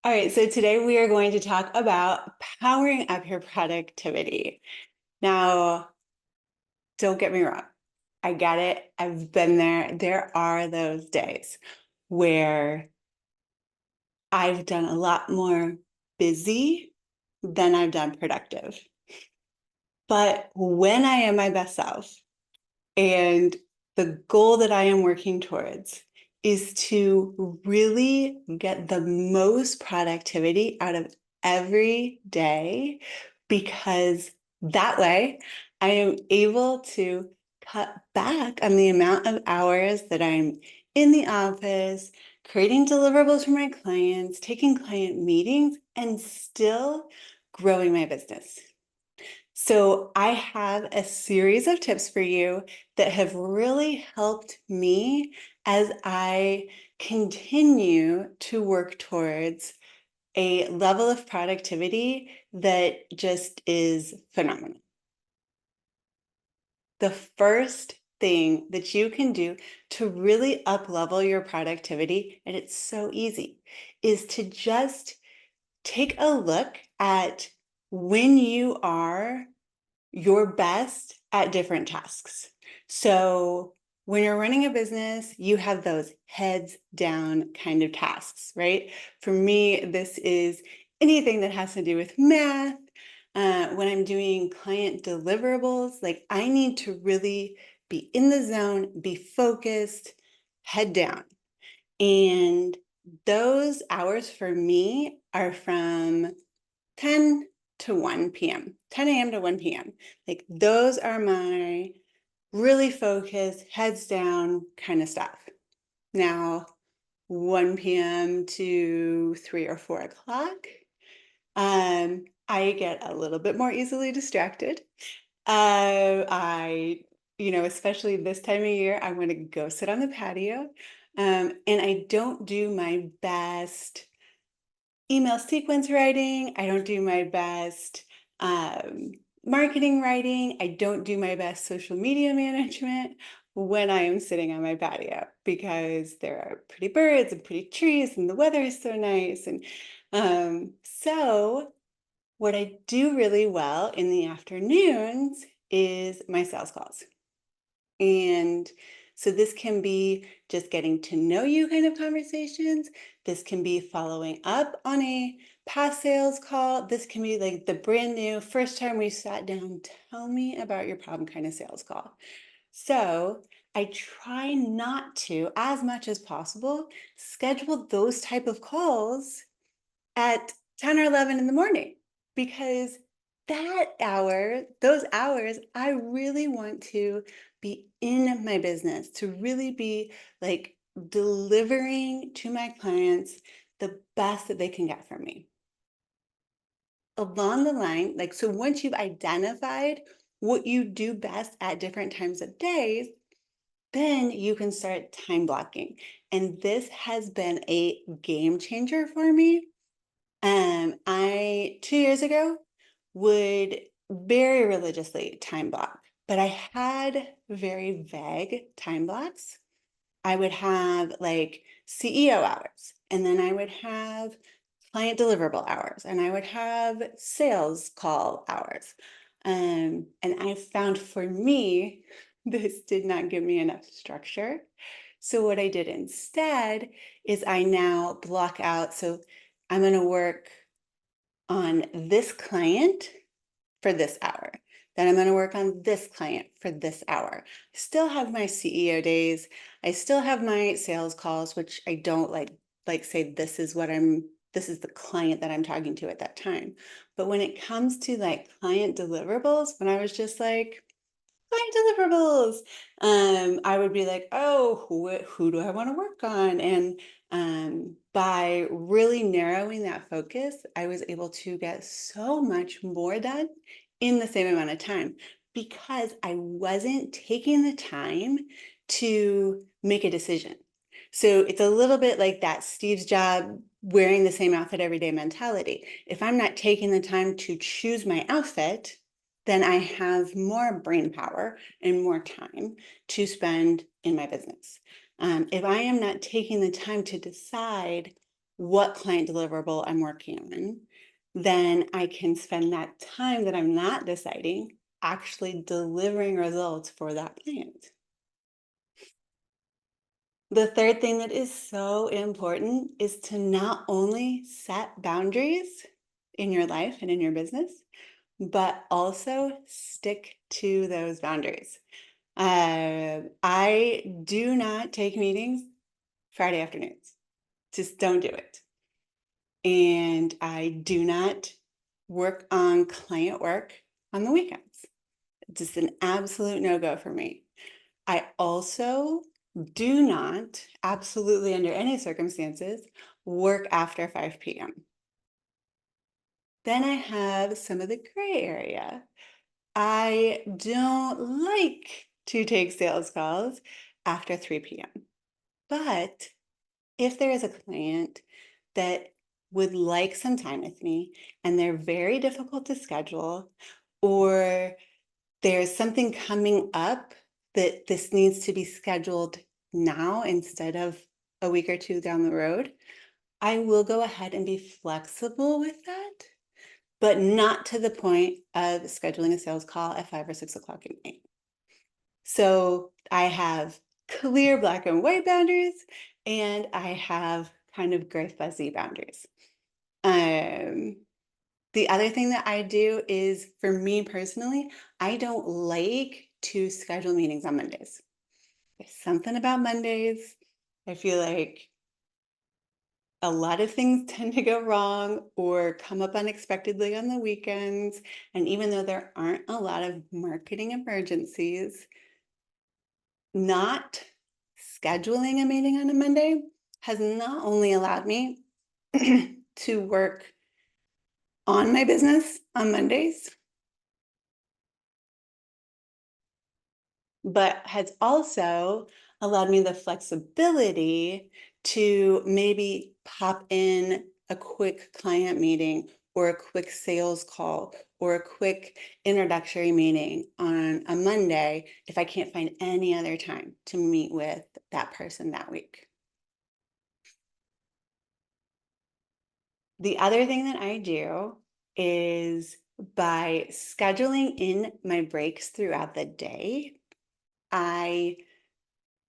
All right, so today we are going to talk about powering up your productivity. Now, don't get me wrong. I get it. I've been there. There are those days where I've done a lot more busy than I've done productive. But when I am my best self, and the goal that I am working towards is to really get the most productivity out of every day, because that way I am able to cut back on the amount of hours that I'm in the office, creating deliverables for my clients, taking client meetings, and still growing my business. So I have a series of tips for you that have really helped me as I continue to work towards a level of productivity that just is phenomenal. The first thing that you can do to really up level your productivity, and it's so easy, is to just take a look at when you are your best at different tasks. So when you're running a business, you have those heads down kind of tasks, right? For me, this is anything that has to do with math. When I'm doing client deliverables, like I need to really be in the zone, be focused, head down. And those hours for me are from 10 to 1 p.m., 10 a.m. to 1 p.m. Like those are my really focused, heads down kind of stuff. Now, 1 p.m. to 3 or 4 o'clock, I get a little bit more easily distracted. I, especially this time of year, I want to go sit on the patio. And I don't do my best email sequence writing. I don't do my best um, marketing writing. I don't do my best social media management when I am sitting on my patio, because there are pretty birds and pretty trees and the weather is so nice. And so what I do really well in the afternoons is my sales calls. And so this can be just getting to know you kind of conversations. This can be following up on a past sales call. This can be like the brand new first time we sat down, tell me about your problem kind of sales call. So I try not to, as much as possible, schedule those type of calls at 10 or 11 in the morning, because those hours, I really want to be in my business, to really be like delivering to my clients the best that they can get from me. Along the line, like, so once you've identified what you do best at different times of days, then you can start time blocking. And this has been a game changer for me. I 2 years ago would very religiously time block, but I had very vague time blocks. I would have like CEO hours, and then I would have client deliverable hours, and I would have sales call hours. And I found for me, this did not give me enough structure. So what I did instead is I now block out. So I'm going to work on this client for this hour. Then I'm going to work on this client for this hour. I still have my CEO days. I still have my sales calls, which I don't like say this is the client that I'm talking to at that time. But when it comes to like client deliverables, when I was just like, client deliverables, I would be like, oh, who do I want to work on? And by really narrowing that focus, I was able to get so much more done in the same amount of time, because I wasn't taking the time to make a decision. So it's a little bit like that Steve's job wearing the same outfit every day mentality. If I'm not taking the time to choose my outfit, then I have more brain power and more time to spend in my business. If I am not taking the time to decide what client deliverable I'm working on, then I can spend that time that I'm not deciding actually delivering results for that client. The third thing that is so important is to not only set boundaries in your life and in your business, but also stick to those boundaries. I do not take meetings Friday afternoons. Just don't do it. And I do not work on client work on the weekends. Just an absolute no-go for me. I also do not, absolutely under any circumstances, work after 5 p.m. Then I have some of the gray area. I don't like to take sales calls after 3 p.m. But if there is a client that would like some time with me and they're very difficult to schedule, or there's something coming up that this needs to be scheduled now instead of a week or two down the road, I will go ahead and be flexible with that, but not to the point of scheduling a sales call at 5 or 6 o'clock at night. So I have clear black and white boundaries, and I have kind of gray fuzzy boundaries. Um, the other thing that I do is, for me personally, I don't like to schedule meetings on Mondays. There's something about Mondays. I feel like a lot of things tend to go wrong or come up unexpectedly on the weekends. And even though there aren't a lot of marketing emergencies, not scheduling a meeting on a Monday has not only allowed me to work on my business on Mondays, but has also allowed me the flexibility to maybe pop in a quick client meeting or a quick sales call or a quick introductory meeting on a Monday if I can't find any other time to meet with that person that week. The other thing that I do is, by scheduling in my breaks throughout the day, I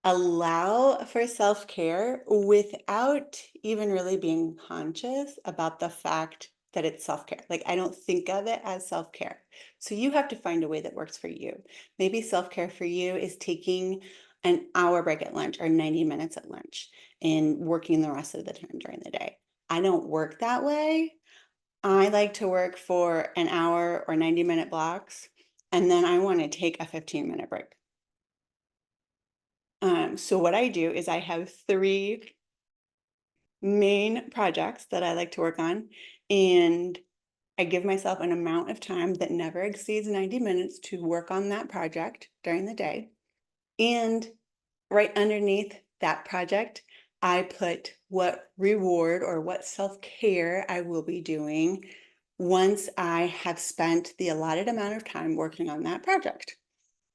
allow for self-care without even really being conscious about the fact that it's self-care. Like, I don't think of it as self-care. So you have to find a way that works for you. Maybe self-care for you is taking an hour break at lunch or 90 minutes at lunch and working the rest of the time during the day. I don't work that way. I like to work for an hour or 90-minute blocks, and then I want to take a 15-minute break. So what I do is I have 3 main projects that I like to work on, and I give myself an amount of time that never exceeds 90 minutes to work on that project during the day. And right underneath that project, I put what reward or what self-care I will be doing once I have spent the allotted amount of time working on that project.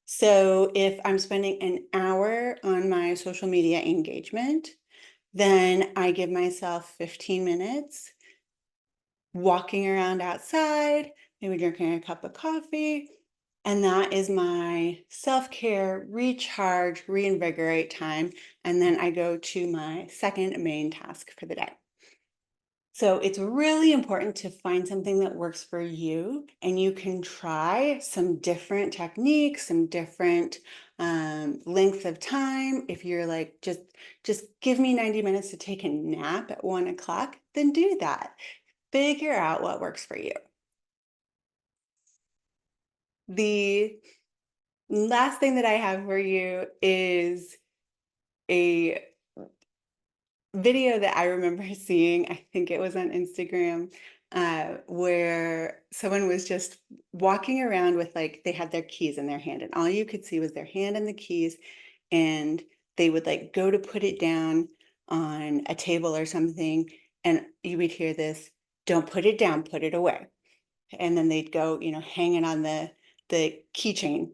So if I'm spending an hour on my social media engagement, then I give myself 15 minutes walking around outside, maybe drinking a cup of coffee. And that is my self-care, recharge, reinvigorate time. And then I go to my second main task for the day. So it's really important to find something that works for you, and you can try some different techniques, some different lengths of time. If you're like, just give me 90 minutes to take a nap at 1 o'clock, then do that. Figure out what works for you. The last thing that I have for you is a video that I remember seeing. I think it was on Instagram, where someone was just walking around with, like, they had their keys in their hand, and all you could see was their hand and the keys, and they would like go to put it down on a table or something, and you would hear this, "Don't put it down, put it away." And then they'd go, hang it on the keychain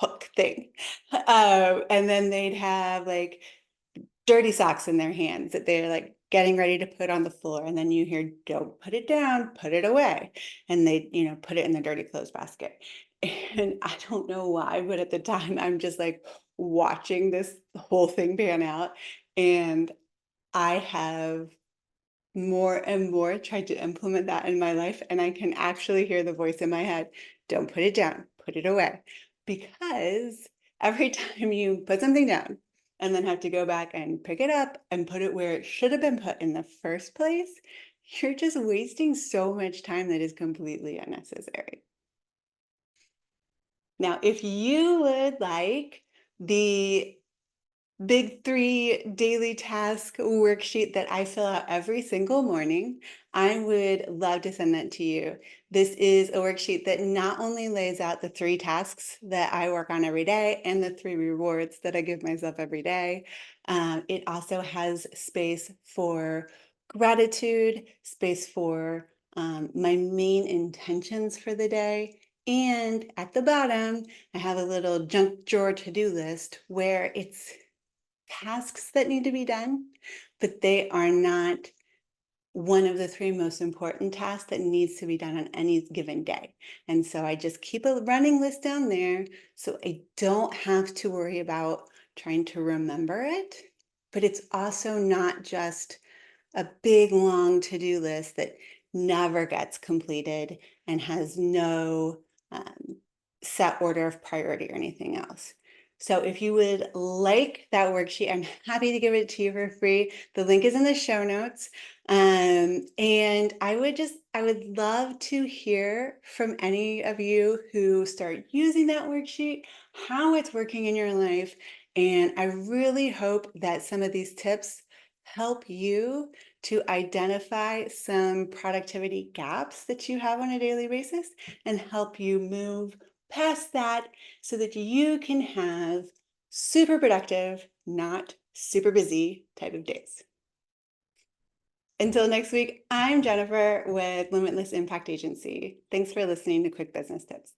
hook thing. And then they'd have like dirty socks in their hands that they're like getting ready to put on the floor, and then you hear, don't put it down, put it away. And they, put it in the dirty clothes basket. And I don't know why, but at the time I'm just like watching this whole thing pan out. And I have more and more tried to implement that in my life, and I can actually hear the voice in my head, don't put it down, put it away. Because every time you put something down and then have to go back and pick it up and put it where it should have been put in the first place, you're just wasting so much time that is completely unnecessary. Now, if you would like the Big Three daily task worksheet that I fill out every single morning, I would love to send that to you. This is a worksheet that not only lays out the 3 tasks that I work on every day and the 3 rewards that I give myself every day. It also has space for gratitude, space for my main intentions for the day. And at the bottom, I have a little junk drawer to-do list where it's tasks that need to be done, but they are not one of the 3 most important tasks that needs to be done on any given day. And so I just keep a running list down there so I don't have to worry about trying to remember it. But it's also not just a big long to-do list that never gets completed and has no set order of priority or anything else. So if you would like that worksheet, I'm happy to give it to you for free. The link is in the show notes. And I would love to hear from any of you who start using that worksheet, how it's working in your life. And I really hope that some of these tips help you to identify some productivity gaps that you have on a daily basis and help you move past that so that you can have super productive, not super busy type of days. Until next week, I'm Jennifer with Limitless Impact Agency. Thanks for listening to Quick Business Tips.